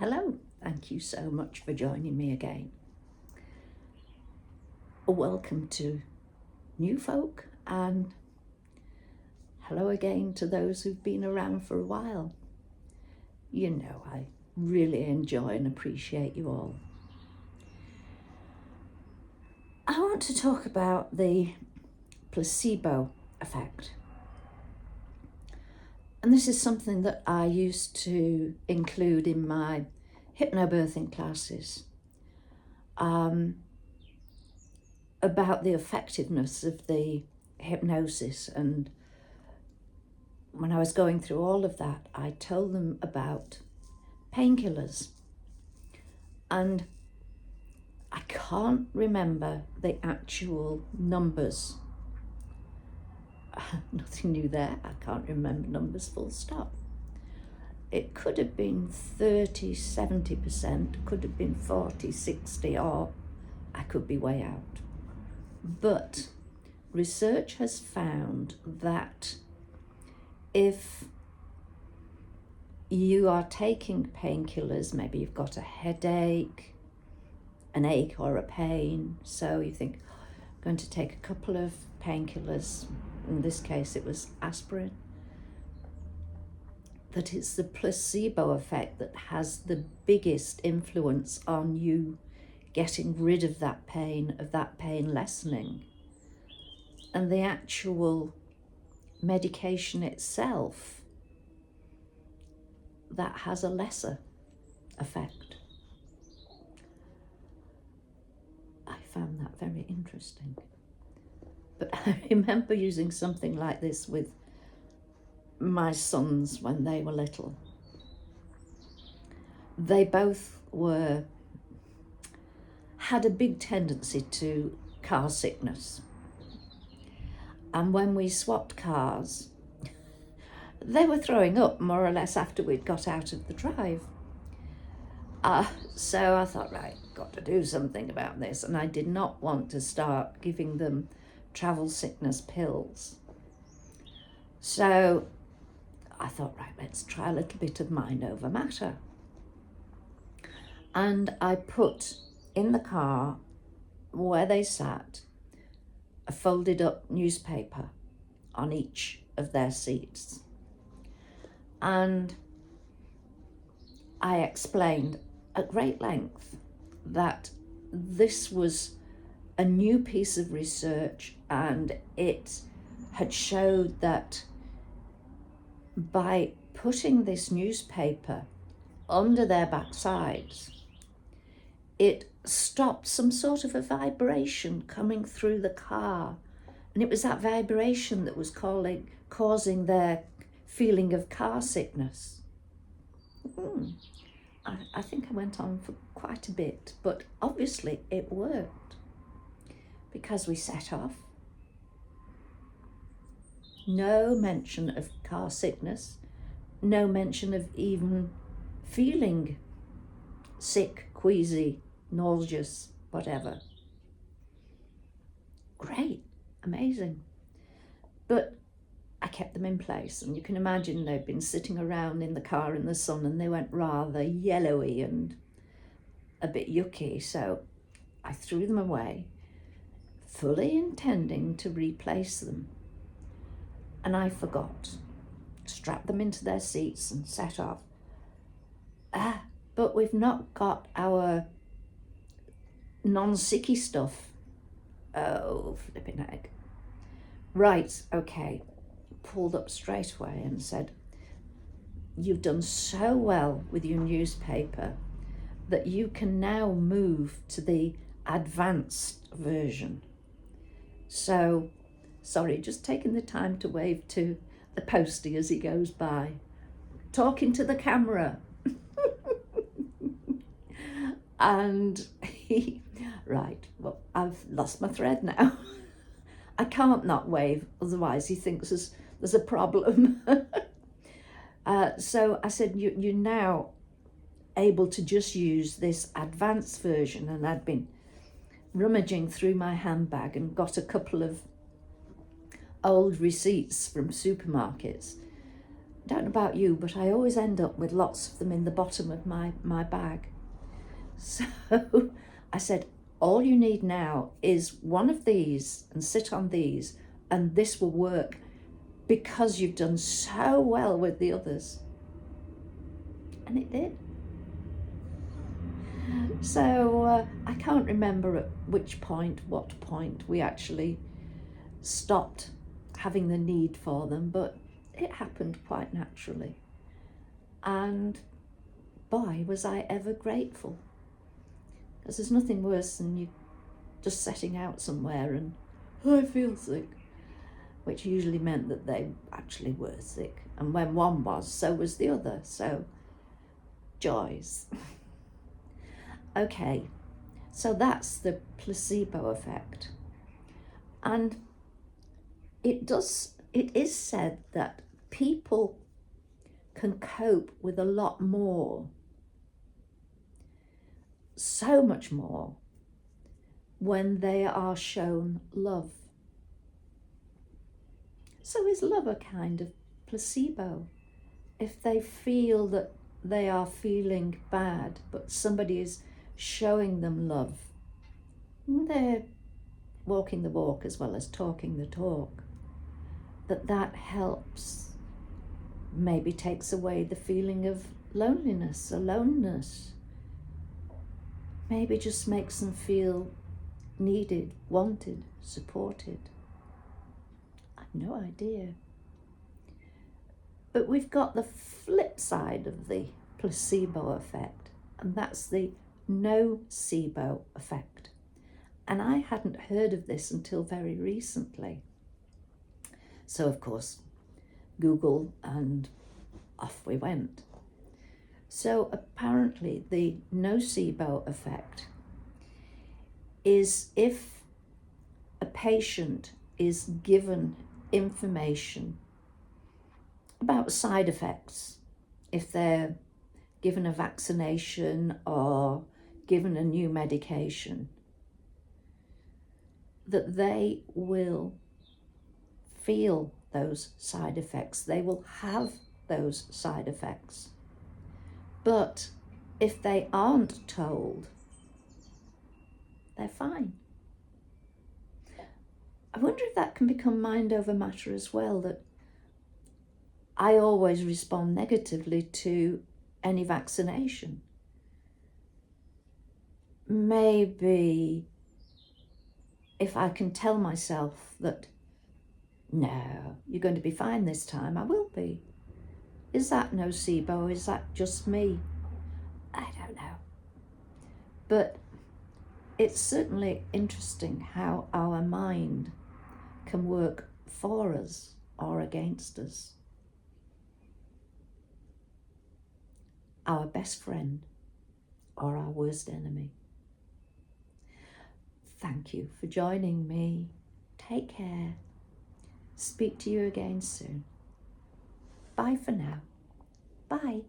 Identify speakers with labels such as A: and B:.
A: Hello, thank you so much for joining me again. Welcome to new folk and hello again to those who've been around for a while. You know, I really enjoy and appreciate you all. I want to talk about the placebo effect. And this is something that I used to include in my hypnobirthing classes about the effectiveness of the hypnosis. And when I was going through all of that, I told them about painkillers. And I can't remember the actual numbers. Nothing new there. I can't remember numbers full stop. It could have been 30, 70%, could have been 40, 60, or I could be way out. But research has found that if you are taking painkillers, maybe you've got a headache, an ache or a pain, so you think, I'm going to take a couple of painkillers, in this case it was aspirin, that it's the placebo effect that has the biggest influence on you getting rid of that pain lessening. And the actual medication itself, that has a lesser effect. I found that very interesting. But I remember using something like this with my sons when they were little. They both had a big tendency to car sickness. And when we swapped cars, they were throwing up more or less after we'd got out of the drive. So I thought, right, got to do something about this. And I did not want to start giving them travel sickness pills. So I thought, right, let's try a little bit of mind over matter. And I put in the car where they sat a folded up newspaper on each of their seats. And I explained at great length that this was a new piece of research, and it had showed that by putting this newspaper under their backsides, it stopped some sort of a vibration coming through the car. And it was that vibration that was causing their feeling of car sickness. I think I went on for quite a bit, but obviously it worked because we set off. No mention of car sickness, no mention of even feeling sick, queasy, nauseous, whatever. Great, amazing. But I kept them in place, and you can imagine they'd been sitting around in the car in the sun and they went rather yellowy and a bit yucky, so I threw them away, fully intending to replace them. And I forgot, strapped them into their seats and set off. But we've not got our non-sicky stuff. Oh, flipping heck. Right, okay. Pulled up straight away and said, you've done so well with your newspaper that you can now move to the advanced version. So, sorry, just taking the time to wave to the postie as he goes by, talking to the camera. And right, well, I've lost my thread now. I can't not wave, otherwise he thinks there's a problem. So I said, you're now able to just use this advanced version. And I'd been rummaging through my handbag and got a couple of old receipts from supermarkets. don't know about you, but I always end up with lots of them in the bottom of my bag. So I said, all you need now is one of these and sit on these, and this will work because you've done so well with the others. And it did. So I can't remember at what point we actually stopped having the need for them, but it happened quite naturally. And boy, was I ever grateful. Because there's nothing worse than you just setting out somewhere and, oh, I feel sick, which usually meant that they actually were sick. And when one was, so was the other. So, joys. Okay, so that's the placebo effect. And it is said that people can cope with a lot more, so much more, when they are shown love. So is love a kind of placebo? If they feel that they are feeling bad, but somebody is showing them love, they're walking the walk as well as talking the talk, that helps, maybe takes away the feeling of loneliness, aloneness, maybe just makes them feel needed, wanted, supported. I've no idea. But we've got the flip side of the placebo effect, and that's the nocebo effect. And I hadn't heard of this until very recently. So, of course, Google, and off we went. So apparently the nocebo effect is if a patient is given information about side effects, if they're given a vaccination or given a new medication, that they will feel those side effects, they will have those side effects. But if they aren't told, they're fine. I wonder if that can become mind over matter as well, that I always respond negatively to any vaccination. Maybe if I can tell myself that, no, you're going to be fine this time, I will be. Is that nocebo? Is that just me? I don't know. But it's certainly interesting how our mind can work for us or against us. Our best friend or our worst enemy. Thank you for joining me. Take care. Speak to you again soon. Bye for now. Bye.